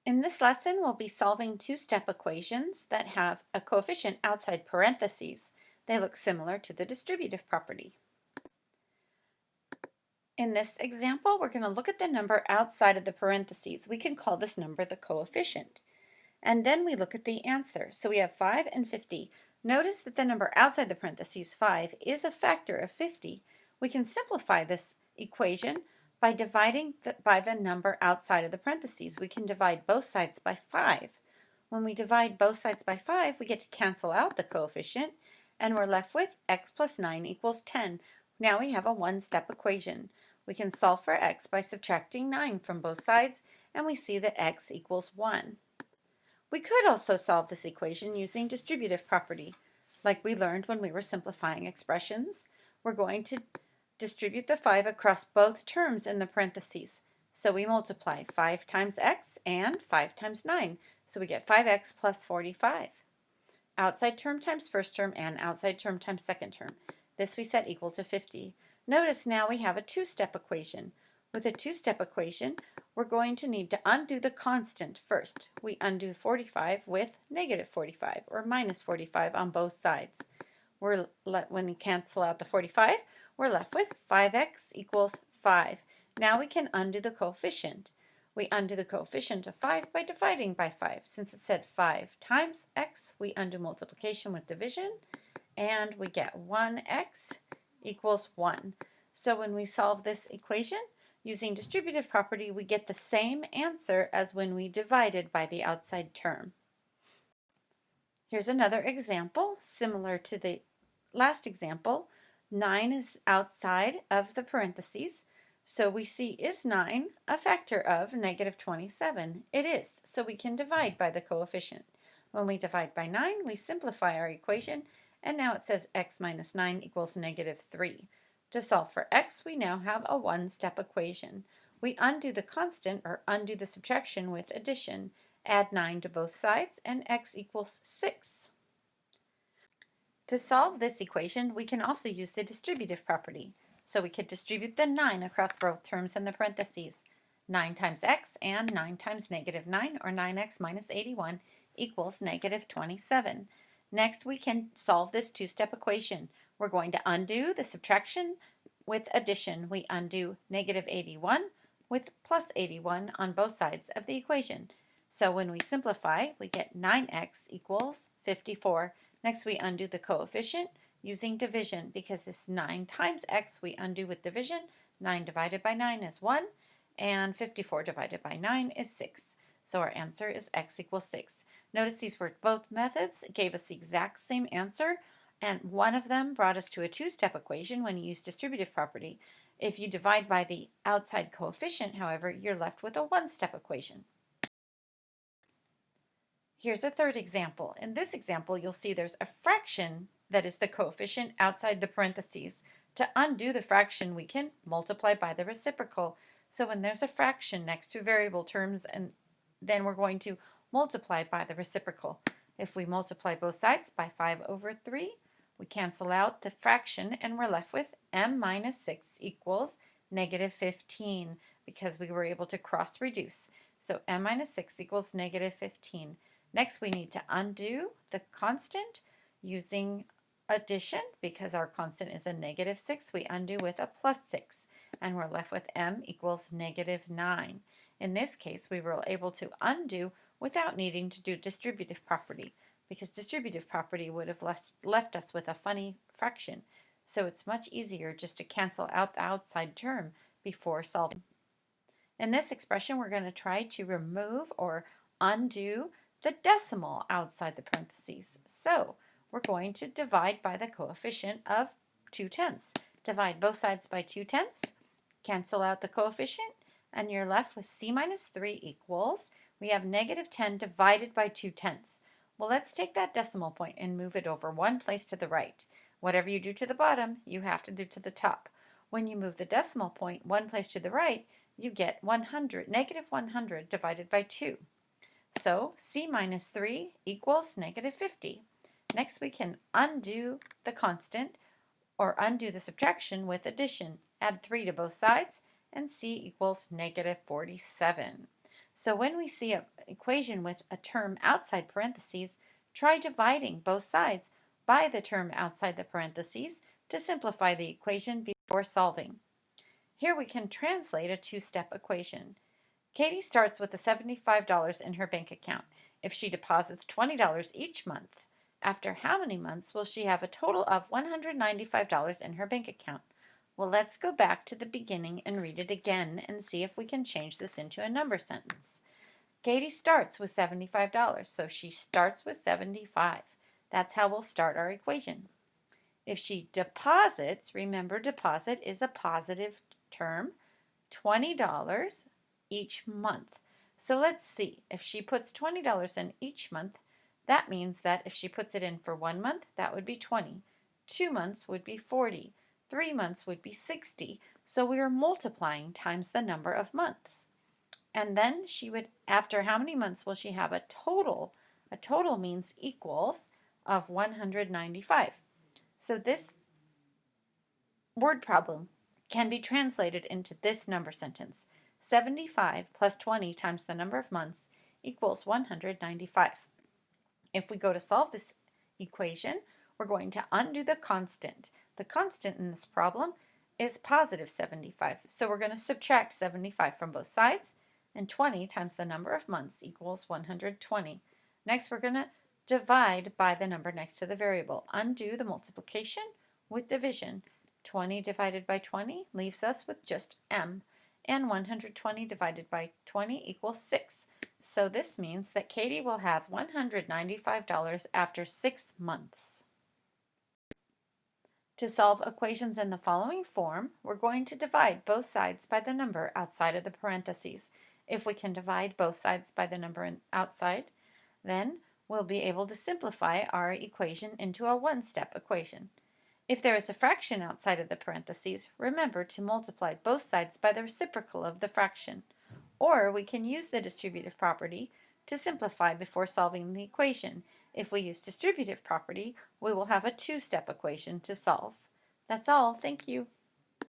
In this lesson, we'll be solving two-step equations that have a coefficient outside parentheses. They look similar to the distributive property. In this example, we're going to look at the number outside of the parentheses. We can call this number the coefficient. And then we look at the answer. So we have 5 and 50. Notice that the number outside the parentheses, 5, is a factor of 50. We can simplify this equation by dividing by the number outside of the parentheses. We can divide both sides by 5. When we divide both sides by 5, we get to cancel out the coefficient, and we're left with x plus 9 equals 10. Now we have a one-step equation. We can solve for x by subtracting 9 from both sides, and we see that x equals 1. We could also solve this equation using distributive property. Like we learned when we were simplifying expressions, we're going to distribute the 5 across both terms in the parentheses. So we multiply 5 times x and 5 times 9. So we get 5x plus 45. Outside term times first term and outside term times second term. This we set equal to 50. Notice now we have a two-step equation. With a two-step equation, we're going to need to undo the constant first. We undo 45 with negative 45 or minus 45 on both sides. When we cancel out the 45, we're left with 5x equals 5. Now we can undo the coefficient. We undo the coefficient of 5 by dividing by 5. Since it said 5 times x, we undo multiplication with division, and we get 1x equals 1. So when we solve this equation, using distributive property, we get the same answer as when we divided by the outside term. Here's another example, similar to the last example. 9 is outside of the parentheses, so we see, is 9 a factor of negative 27? It is, so we can divide by the coefficient. When we divide by 9, we simplify our equation, and now it says x minus 9 equals negative 3. To solve for x, we now have a one-step equation. We undo the constant, or undo the subtraction, with addition. Add 9 to both sides, and x equals 6. To solve this equation, we can also use the distributive property. So we could distribute the 9 across both terms in the parentheses. 9 times x and 9 times negative 9, or 9x minus 81, equals negative 27. Next, we can solve this two-step equation. We're going to undo the subtraction with addition. We undo negative 81 with plus 81 on both sides of the equation. So when we simplify, we get 9x equals 54. Next, we undo the coefficient using division, because this 9 times x we undo with division. 9 divided by 9 is 1, and 54 divided by 9 is 6. So our answer is x equals 6. Notice these were both methods, gave us the exact same answer, and one of them brought us to a two-step equation when you use distributive property. If you divide by the outside coefficient, however, you're left with a one-step equation. Here's a third example. In this example, you'll see there's a fraction that is the coefficient outside the parentheses. To undo the fraction, we can multiply by the reciprocal. So when there's a fraction next to variable terms, and then we're going to multiply by the reciprocal. If we multiply both sides by 5 over 3, we cancel out the fraction, and we're left with m minus 6 equals negative 15, because we were able to cross reduce. So m minus 6 equals negative 15. Next, we need to undo the constant using addition. Because our constant is a negative 6, we undo with a plus 6, and we're left with m equals negative 9. In this case, we were able to undo without needing to do distributive property, because distributive property would have left us with a funny fraction. So it's much easier just to cancel out the outside term before solving. In this expression, we're going to try to remove or undo the decimal outside the parentheses. So we're going to divide by the coefficient of 2/10. Divide both sides by 2/10, cancel out the coefficient, and you're left with c minus 3 equals, we have negative 10 divided by 2/10. Well, let's take that decimal point and move it over one place to the right. Whatever you do to the bottom, you have to do to the top. When you move the decimal point one place to the right, you get 100, negative 100 divided by 2. So c minus 3 equals negative 50. Next, we can undo the constant, or undo the subtraction, with addition. Add 3 to both sides, and c equals negative 47. So when we see an equation with a term outside parentheses, try dividing both sides by the term outside the parentheses to simplify the equation before solving. Here we can translate a two-step equation. Katie starts with the $75 in her bank account. If she deposits $20 each month, after how many months will she have a total of $195 in her bank account? Well, let's go back to the beginning and read it again and see if we can change this into a number sentence. Katie starts with $75, so she starts with 75. That's how we'll start our equation. If she deposits, remember deposit is a positive term, $20 each month. So let's see, if she puts $20 in each month, that means that if she puts it in for 1 month, that would be 20. 2 months would be 40. 3 months would be 60. So we are multiplying times the number of months. And then she would, after how many months will she have a total? A total means equals of 195. So this word problem can be translated into this number sentence. 75 plus 20 times the number of months equals 195. If we go to solve this equation, we're going to undo the constant. The constant in this problem is positive 75. So we're going to subtract 75 from both sides, and 20 times the number of months equals 120. Next, we're going to divide by the number next to the variable. Undo the multiplication with division. 20 divided by 20 leaves us with just m, and 120 divided by 20 equals 6. So this means that Katie will have $195 after 6 months. To solve equations in the following form, we're going to divide both sides by the number outside of the parentheses. If we can divide both sides by the number outside, then we'll be able to simplify our equation into a one-step equation. If there is a fraction outside of the parentheses, remember to multiply both sides by the reciprocal of the fraction. Or we can use the distributive property to simplify before solving the equation. If we use distributive property, we will have a two-step equation to solve. That's all. Thank you.